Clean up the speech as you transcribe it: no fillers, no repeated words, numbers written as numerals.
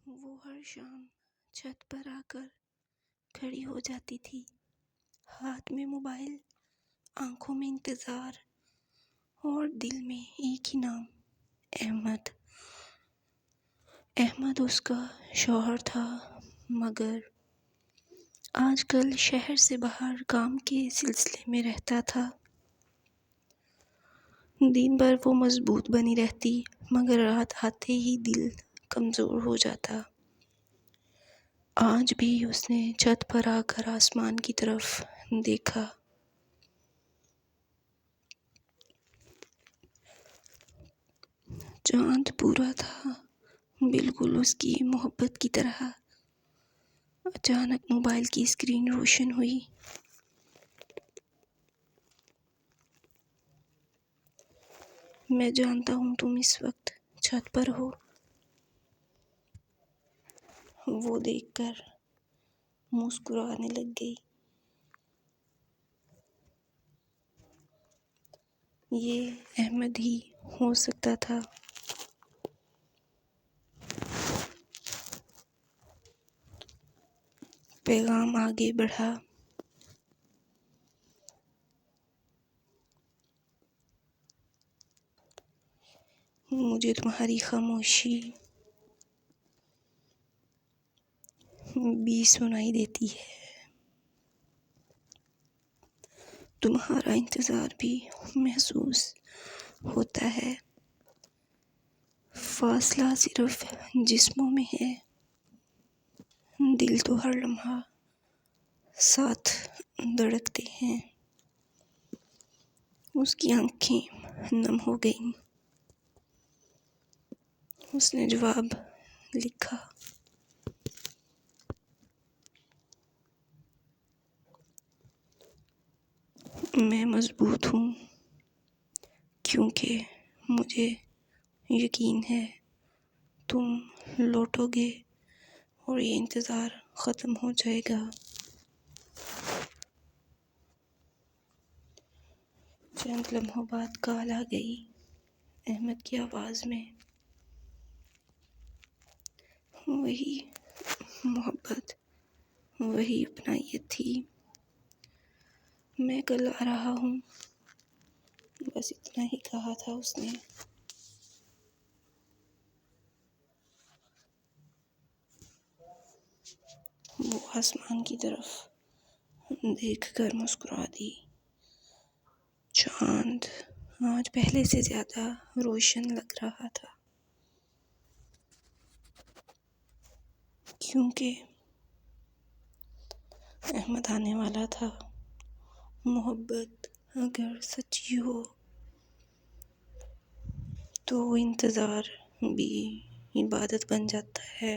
وہ ہر شام چھت پر آ کر کھڑی ہو جاتی تھی، ہاتھ میں موبائل، آنکھوں میں انتظار اور دل میں ایک ہی نام، احمد۔ احمد اس کا شوہر تھا، مگر آج کل شہر سے باہر کام کے سلسلے میں رہتا تھا۔ دن بھر وہ مضبوط بنی رہتی، مگر رات آتے ہی دل کمزور ہو جاتا۔ آج بھی اس نے چھت پر آ کر آسمان کی طرف دیکھا۔ چاند پورا تھا، بالکل اس کی محبت کی طرح۔ اچانک موبائل کی اسکرین روشن ہوئی۔ میں جانتا ہوں تم اس وقت چھت پر ہو۔ وہ دیکھ کر مسکرانے لگ گئی۔ یہ احمد ہی ہو سکتا تھا۔ پیغام آگے بڑھا۔ مجھے تمہاری خاموشی بھی سنائی دیتی ہے، تمہارا انتظار بھی محسوس ہوتا ہے۔ فاصلہ صرف جسموں میں ہے، دل تو ہر لمحہ ساتھ دھڑکتے ہیں۔ اس کی آنکھیں نم ہو گئیں۔ اس نے جواب لکھا۔ میں مضبوط ہوں کیونکہ مجھے یقین ہے تم لوٹو گے اور یہ انتظار ختم ہو جائے گا۔ چند لمحوں بعد کال آ گئی، احمد کی آواز میں وہی محبت، وہی اپنائیت تھی۔ میں کل آ رہا ہوں، بس اتنا ہی کہا تھا اس نے۔ وہ آسمان کی طرف دیکھ کر مسکرا دی۔ چاند آج پہلے سے زیادہ روشن لگ رہا تھا، کیونکہ احمد آنے والا تھا۔ محبت اگر سچی ہو تو انتظار بھی عبادت بن جاتا ہے۔